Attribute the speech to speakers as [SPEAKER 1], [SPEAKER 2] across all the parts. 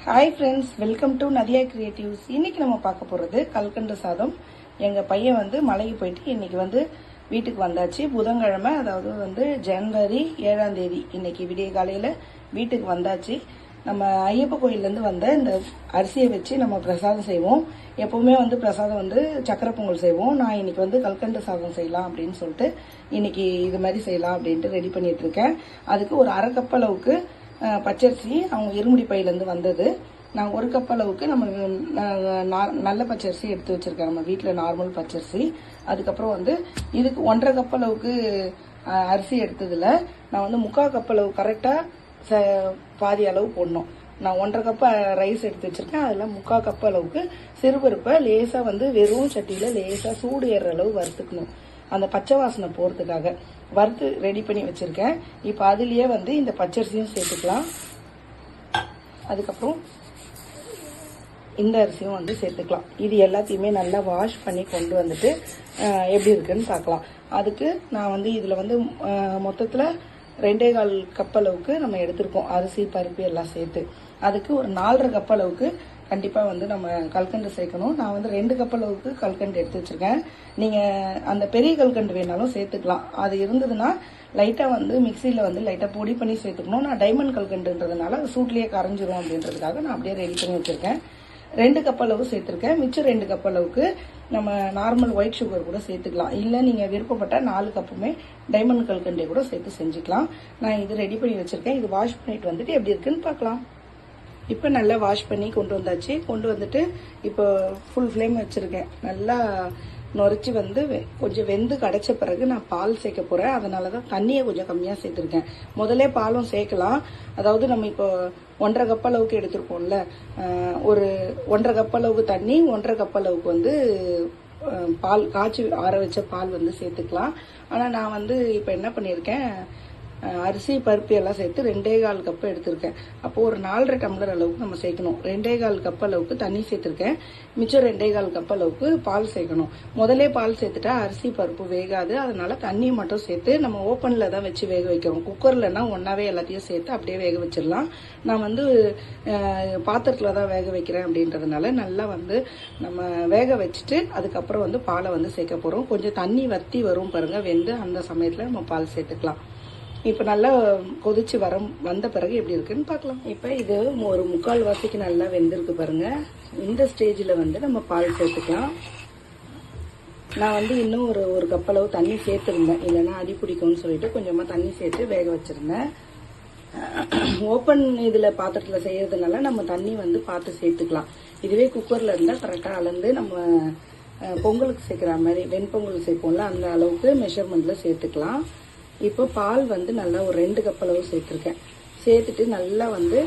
[SPEAKER 1] Hi friends, welcome to Nadiya creatives. இன்னைக்கு நம்ம பார்க்க போகிறது கல்கண்டு சாதம். எங்கள் பையன் வந்து மலைக்கு போயிட்டு இன்னைக்கு வந்து வீட்டுக்கு வந்தாச்சு. புதன்கிழமை, அதாவது ஜனவரி 7ஆம் தேதி இன்னைக்கு விடிய காலையில் வீட்டுக்கு வந்தாச்சு. நம்ம ஐயப்ப கோயிலேருந்து வந்த இந்த அரிசியை வச்சு நம்ம பிரசாதம் செய்வோம். எப்போவுமே பிரசாதம் சக்கரை பொங்கல் செய்வோம். நான் இன்னைக்கு கல்கண்டு சாதம் செய்யலாம் அப்படின்னு சொல்லிட்டு இன்னைக்கு இது மாதிரி செய்யலாம் அப்படின்ட்டு ரெடி பண்ணிட்டு இருக்கேன். அதுக்கு ஒரு அரை கப் அளவுக்கு பச்சரிசி அவங்க இருமுடி பையிலேருந்து வந்தது. நான் ஒரு கப் அளவுக்கு நம்ம நல்ல பச்சரிசி எடுத்து வச்சுருக்கேன், நம்ம வீட்டில் நார்மல் பச்சரிசி. அதுக்கப்புறம் இதுக்கு 1.5 கப் அளவுக்கு அரிசி எடுத்ததில் நான் 3/4 கப் அளவு கரெக்டாக பாதி அளவு போடணும். நான் 1.5 கப் ரைஸ் எடுத்து வச்சுருக்கேன். அதில் 3/4 கப் அளவுக்கு சிறுபருப்பை லேசாக வெறும் சட்டியில் லேசாக சூடு ஏறுற அளவு வறுத்துக்கணும். அந்த பச்சை வாசனை போகிறதுக்காக வறுத்து ரெடி பண்ணி வச்சுருக்கேன். இப்போ அதுலேயே இந்த பச்சரிசியும் சேர்த்துக்கலாம். அதுக்கப்புறம் இந்த அரிசியும் சேர்த்துக்கலாம். இது எல்லாத்தையுமே நல்லா வாஷ் பண்ணி கொண்டு வந்துட்டு எப்படி இருக்குன்னு பார்க்கலாம். அதுக்கு நான் இதில் மொத்தத்தில் 2.25 கப் அளவுக்கு நம்ம எடுத்திருக்கோம், அரிசி பருப்பு எல்லாம் சேர்த்து. அதுக்கு ஒரு 4.5 கப் அளவுக்கு கண்டிப்பாக நம்ம கல்கண்டு சேர்க்கணும். நான் 2 கப் அளவுக்கு கல்கண்டு எடுத்து வச்சுருக்கேன். நீங்கள் அந்த பெரிய கல்கண்டு வேணாலும் சேர்த்துக்கலாம். அது இருந்ததுன்னா லைட்டாக மிக்சியில் லைட்டாக பொடி பண்ணி சேர்த்துக்கணும். நான் டைமண்ட் கல்கண்டுன்றதுனால சூட்லேயே கரைஞ்சிரும் அப்படின்றதுக்காக நான் அப்படியே ரெடி பண்ணி வச்சுருக்கேன். 2 கப் அளவு சேர்த்துருக்கேன். மிச்சம் 2 கப் அளவுக்கு நம்ம நார்மல் ஒயிட் சுகர் கூட சேர்த்துக்கலாம். இல்லை நீங்கள் விருப்பப்பட்டால் 4 கப்புமே டைமண்ட் கல்கண்டே கூட சேர்த்து செஞ்சுக்கலாம். நான் இது ரெடி பண்ணி வச்சுருக்கேன். இது வாஷ் பண்ணிட்டு எப்படி இருக்குன்னு பார்க்கலாம். இப்போ நல்லா வாஷ் பண்ணி கொண்டு வந்தாச்சு. கொண்டு வந்துட்டு இப்போ ஃபுல் ஃப்ளேம் வச்சுருக்கேன். நல்லா நுரைச்சி கொஞ்சம் வெந்து கடைச்ச பிறகு நான் பால் சேர்க்க போகிறேன். அதனால தான் தண்ணியை கொஞ்சம் கம்மியாக சேர்த்துருக்கேன். முதலே பாலும் சேர்க்கலாம். அதாவது நம்ம இப்போ 1.5 கப் அளவுக்கு எடுத்துருக்கோம்ல, ஒரு 1.5 கப் அளவுக்கு தண்ணி, 1.5 கப் அளவுக்கு பால் காய்ச்சி ஆற வச்ச பால் சேர்த்துக்கலாம். ஆனால் நான் இப்போ என்ன பண்ணியிருக்கேன், அரிசி பருப்பு எல்லாம் சேர்த்து 2.25 கப் எடுத்திருக்கேன். அப்போ ஒரு 4.5 டம்ளர் அளவுக்கு நம்ம சேர்க்கணும். 2.25 கப் அளவுக்கு தண்ணி சேர்த்துருக்கேன். மிச்சம் 2.25 கப் அளவுக்கு பால் சேர்க்கணும். முதலே பால் சேர்த்துட்டா அரிசி பருப்பு வேகாது. அதனால தண்ணி மட்டும் சேர்த்து நம்ம ஓப்பனில் தான் வச்சு வேக வைக்கிறோம். குக்கர்லன்னா ஒன்றாவே எல்லாத்தையும் சேர்த்து அப்படியே வேக வச்சிடலாம். நான் பாத்திரத்தில் தான் வேக வைக்கிறேன் அப்படின்றதுனால நல்லா நம்ம வேக வச்சுட்டு அதுக்கப்புறம் பாலை சேர்க்க போகிறோம். கொஞ்சம் தண்ணி வத்தி வரும் பாருங்க, வெந்து அந்த சமயத்தில் நம்ம பால் சேர்த்துக்கலாம். இப்போ நல்லா கொதிச்சு வந்த பிறகு எப்படி இருக்குன்னு பார்க்கலாம். இப்போ இது ஒரு 3/4 வாசிக்கு நல்லா வெந்திருக்கு பாருங்க. இந்த ஸ்டேஜில் நம்ம பால் சேர்த்துக்கலாம். நான் இன்னும் ஒரு கப் அளவு தண்ணி சேர்த்துருந்தேன், இல்லைன்னா அடி பிடிக்கும்னு சொல்லிட்டு கொஞ்சமாக தண்ணி சேர்த்து வேக வச்சிருந்தேன். ஓப்பன் இதில் பாத்திரத்தில் செய்யறதுனால நம்ம தண்ணி பார்த்து சேர்த்துக்கலாம். இதுவே குக்கரில் இருந்தால் கரெக்டாக அளந்து நம்ம பொங்கலுக்கு சேர்க்குற மாதிரி வெண்பொங்கல் சேர்ப்போம்ல, அந்த அளவுக்கு மெஷர்மெண்ட்டில் சேர்த்துக்கலாம். இப்போ பால் நல்லா ஒரு 2 கப் அளவு சேர்த்துருக்கேன். சேர்த்துட்டு நல்லா வெந்து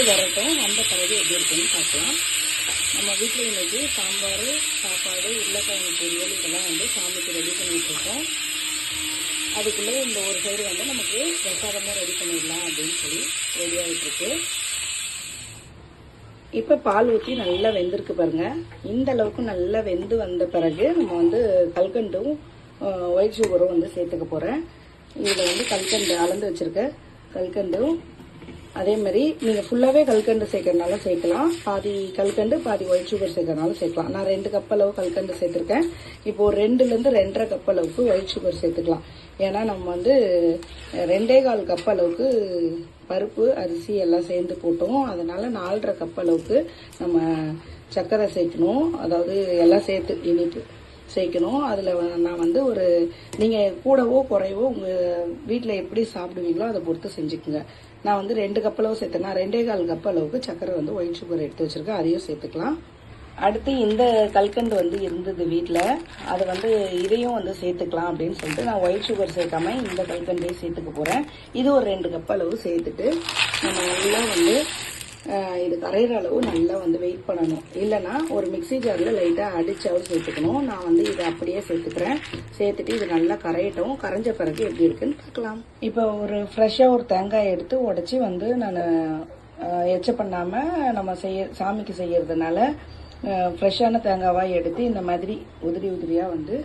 [SPEAKER 1] வரட்டும். வந்த பிறகு எப்படி இருக்குன்னு பார்க்கலாம். நம்ம வீட்டில் இன்னைக்கு சாம்பார், சாப்பாடு, உருளைக்கிழங்கு பொரியல் இதெல்லாம் சாமிக்கு ரெடி பண்ணிட்டு இருக்கோம். அதுக்குள்ளே இந்த ஒரு சைடு நமக்கு பிரசாதமாக ரெடி பண்ணிடலாம் அப்படின்னு சொல்லி ரெடி ஆகிட்டு இருக்கு. இப்போ பால் ஊற்றி நல்லா வெந்திருக்கு பாருங்க. இந்த அளவுக்கு நல்லா வெந்து வந்த பிறகு நம்ம கல்கண்டும் ஒயிட் சுகரும் சேர்த்துக்க போகிறேன். இதில் கல்கண்டு அளந்து வச்சுருக்க கல்கண்டும் அதே மாதிரி நீங்கள் ஃபுல்லாகவே கல்கண்டு சேர்க்கறதுனால சேர்க்கலாம். பாதி கல்கண்டு பாதி ஒயிட் சுகர் சேர்க்கறதுனால சேர்க்கலாம். நான் 2 கப் அளவு கல்கண்டு சேர்த்துருக்கேன். இப்போ 2லேருந்து 2.5 கப் அளவுக்கு ஒயிட் சுகர் சேர்த்துக்கலாம். ஏன்னா நம்ம 2.25 கப் அளவுக்கு பருப்பு அரிசி எல்லாம் சேர்ந்து போட்டோம். அதனால 4.5 கப் அளவுக்கு நம்ம சர்க்கரை சேர்க்கணும். அதாவது எல்லாம் சேர்த்து இனிப்பு சேர்க்கணும். அதில் நான் ஒரு நீங்கள் கூடவோ குறைவோ உங்கள் வீட்டில் எப்படி சாப்பிடுவீங்களோ அதை பொறுத்து செஞ்சுக்குங்க. நான் 2 கப் அளவு சேர்த்தேன்னா 2.25 கப் அளவுக்கு சர்க்கரை ஒயிட் சுகர் எடுத்து வச்சுருக்கேன், அதையும் சேர்த்துக்கலாம். அடுத்து இந்த கல்கண்டு இருந்தது வீட்டில், அதை இதையும் சேர்த்துக்கலாம் அப்படின்னு சொல்லிட்டு நான் ஒயிட் சுகர் சேர்க்காம இந்த கல்கண்டையும் சேர்த்துக்க போகிறேன். இது ஒரு 2 கப் அளவு சேர்த்துட்டு நம்ம நல்லா இது கரையிற அளவு நல்லா வெயிட் பண்ணணும். இல்லைன்னா ஒரு மிக்சி ஜாரில் லைட்டாக அடிச்சாவும் சேர்த்துக்கணும். நான் இதை அப்படியே சேர்த்துக்கிறேன். சேர்த்துட்டு இது நல்லா கரையட்டும். கரைஞ்ச பிறகு எப்படி இருக்குன்னு பார்க்கலாம். இப்போ ஒரு ஃப்ரெஷ்ஷாக ஒரு தேங்காய் எடுத்து உடச்சி நான் எச்ச பண்ணாமல் நம்ம சாமிக்கு செய்யறதுனால ஃப்ரெஷ்ஷான தேங்காவாக எடுத்து இந்த மாதிரி உதிரியாக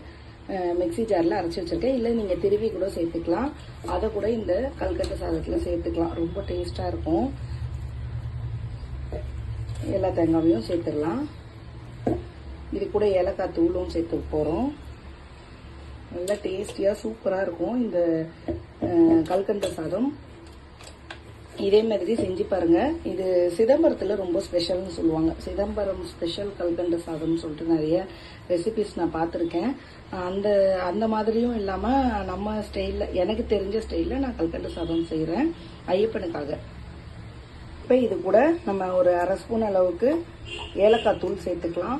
[SPEAKER 1] மிக்சி ஜாரில் அரைச்சி வச்சுருக்கேன். இல்லை நீங்கள் திருவி கூட சேர்த்துக்கலாம். அதை கூட இந்த கல்கண்டு சாதத்தில் சேர்த்துக்கலாம். ரொம்ப டேஸ்ட்டாக இருக்கும். எல்லா தேங்காவையும் சேர்த்துடலாம். இது கூட ஏலக்காய் தூளும் சேர்த்து போகிறோம். நல்லா டேஸ்டியாக சூப்பராக இருக்கும் இந்த கல்கண்டு சாதம். இதே மாதிரி செஞ்சு பாருங்க. இது சிதம்பரத்தில் ரொம்ப ஸ்பெஷல்னு சொல்லுவாங்க. சிதம்பரம் ஸ்பெஷல் கல்கண்டு சாதம்னு சொல்லிட்டு நிறைய ரெசிபிஸ் நான் பார்த்துருக்கேன். அந்த மாதிரியும் இல்லாமல் நம்ம ஸ்டைலில், எனக்கு தெரிஞ்ச ஸ்டைலில் நான் கல்கண்டு சாதம் செய்கிறேன் ஐயப்பனுக்காக. இப்போ இது கூட நம்ம ஒரு 1/2 ஸ்பூன் அளவுக்கு ஏலக்காய் தூள் சேர்த்துக்கலாம்.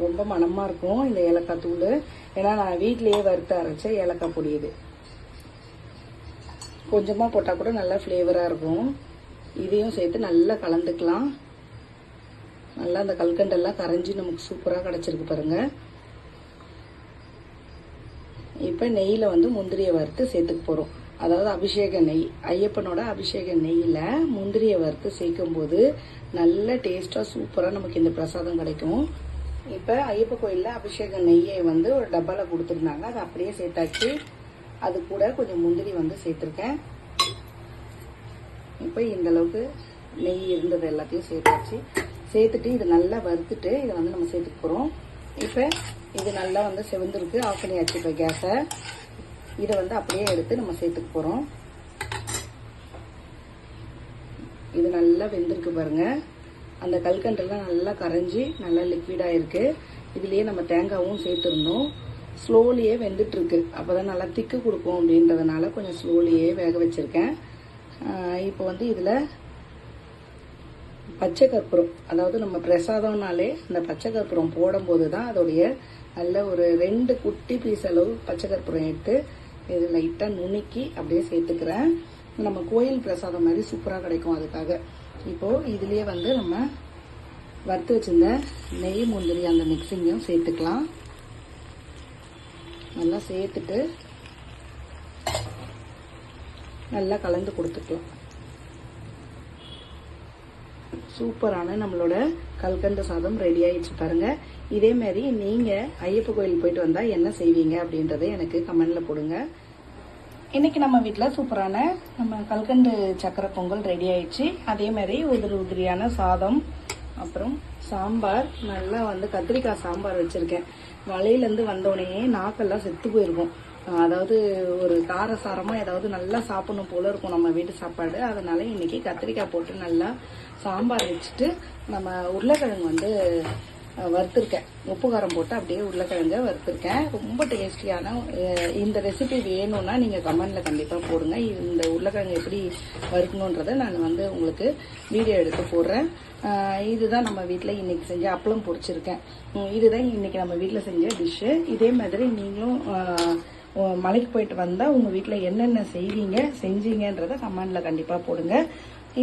[SPEAKER 1] ரொம்ப மணமாக இருக்கும் இந்த ஏலக்காய் தூள். ஏன்னா நான் வீட்டிலேயே வறுத்து அரைச்ச ஏலக்காய் பொடி. இது கொஞ்சமாக போட்டால் கூட நல்லா ஃப்ளேவராக இருக்கும். இதையும் சேர்த்து நல்லா கலந்துக்கலாம். நல்லா அந்த கல்கண்டெல்லாம் கரைஞ்சி நமக்கு சூப்பராக கிடச்சிருக்கு பாருங்க. இப்போ நெய்யில் வந்து முந்திரியை வறுத்து சேர்த்துக்க போகிறோம். அதாவது அபிஷேக நெய், ஐயப்பனோட அபிஷேக நெய்யில் முந்திரியை வறுத்து சேர்க்கும்போது நல்ல டேஸ்ட்டாக சூப்பராக நமக்கு இந்த பிரசாதம் கிடைக்கும். இப்போ ஐயப்ப கோயிலில் அபிஷேக நெய்யை வந்து ஒரு டப்பாவில் கொடுத்துருந்தாங்க. அதை அப்படியே சேர்த்தாச்சு. அது கூட கொஞ்சம் முந்திரி வந்து சேர்த்துருக்கேன். இப்போ இந்த அளவுக்கு நெய் இருந்தது எல்லாத்தையும் சேர்த்தாச்சு. சேர்த்துட்டு இது நல்லா வறுத்துட்டு இதை வந்து நம்ம சேர்த்துக்க போகிறோம். இப்போ இது நல்லா வந்து செவந்திருக்கு. ஆஃப் பண்ணியாச்சு இப்போ கேஸை. இதை வந்து அப்படியே எடுத்து நம்ம சேர்த்துக்க போகிறோம். இது நல்லா வெந்திருக்கு பாருங்க. அந்த கல்கண்டெல்லாம் நல்லா கரைஞ்சி நல்லா லிக்விடாக இருக்குது. இதுலேயே நம்ம தேங்காவும் சேர்த்துருந்தோம். ஸ்லோலியே வெந்துட்டு இருக்கு. அப்போ தான் நல்லா திக்கு கொடுக்கும் அப்படின்றதுனால கொஞ்சம் ஸ்லோலியே வேக வச்சுருக்கேன். இப்போ வந்து இதில் பச்சை கற்பூரம், அதாவது நம்ம பிரசாதம்னாலே இந்த பச்சை கற்பூரம் போடும்போது தான் அதோடைய நல்ல ஒரு 2 குட்டி பீஸ் அளவு பச்சை கற்பூரம் எடுத்து இது லைட்டாக நுணுக்கி அப்படியே சேர்த்துக்கிறேன். நம்ம கோயில் பிரசாதம் மாதிரி சூப்பராக கிடைக்கும். அதுக்காக இப்போது இதுலேயே வந்து நம்ம வறுத்து வச்சிருந்த நெய் முந்திரி அந்த மிக்சிங்கையும் சேர்த்துக்கலாம். நல்லா சேர்த்துட்டு நல்லா கலந்து கொடுத்துக்கலாம். சூப்பரான நம்மளோட கல்கண்டு சாதம் ரெடி ஆயிடுச்சு பாருங்க. இதே மாதிரி நீங்க ஐயப்ப கோயில் போயிட்டு வந்தா என்ன செய்வீங்க அப்படின்றத எனக்கு கமெண்ட்ல போடுங்க. இன்னைக்கு நம்ம வீட்டில் சூப்பரான நம்ம கல்கண்டு சக்கரை பொங்கல் ரெடி ஆயிடுச்சு. அதே மாதிரி உதிரியான சாதம், அப்புறம் சாம்பார். நல்லா வந்து கத்திரிக்காய் சாம்பார் வச்சிருக்கேன். வலையிலேருந்து வந்தோடனே நாக்கெல்லாம் செத்து போயிருக்கும். அதாவது ஒரு காரசாரமாக ஏதாவது நல்லா சாப்பிடணும் போல இருக்கும் நம்ம வீட்டு சாப்பாடு. அதனால இன்னைக்கு கத்திரிக்காய் போட்டு நல்லா சாம்பார் வச்சுட்டு நம்ம உருளைக்கிழங்கு வந்து வறுத்துருக்கேன். உப்பு காரம் போட்டு அப்படியே உருளைக்கிழங்க வறுத்துருக்கேன். ரொம்ப டேஸ்டியான இந்த ரெசிபி வேணும்னா நீங்கள் கமெண்டில் கண்டிப்பாக போடுங்க. இந்த உருளைக்கிழங்கு எப்படி வறுக்கணுன்றதை நான் வந்து உங்களுக்கு வீடியோ எடுத்து போடுறேன். இதுதான் நம்ம வீட்டில் இன்றைக்கி செஞ்ச அப்பளம் பொரிச்சிருக்கேன். இதுதான் இன்றைக்கி நம்ம வீட்டில் செஞ்ச டிஷ்ஷு. இதே மாதிரி நீங்களும் மலைக்கு போயிட்டு வந்தால் உங்கள் வீட்டில் என்னென்ன செஞ்சீங்கன்றதை கமெண்டில் கண்டிப்பாக போடுங்க.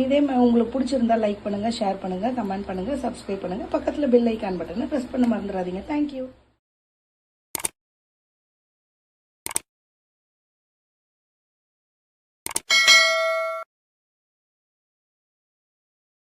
[SPEAKER 1] இதே உங்களுக்கு பிடிச்சிருந்தா லைக் பண்ணுங்கள், ஷேர் பண்ணுங்கள், கமெண்ட் பண்ணுங்கள், சப்ஸ்கிரைப் பண்ணுங்கள். பக்கத்தில் பெல் ஐக்கான் பட்டனை ப்ரெஸ் பண்ண மறந்துடாதீங்க. தேங்க்யூ.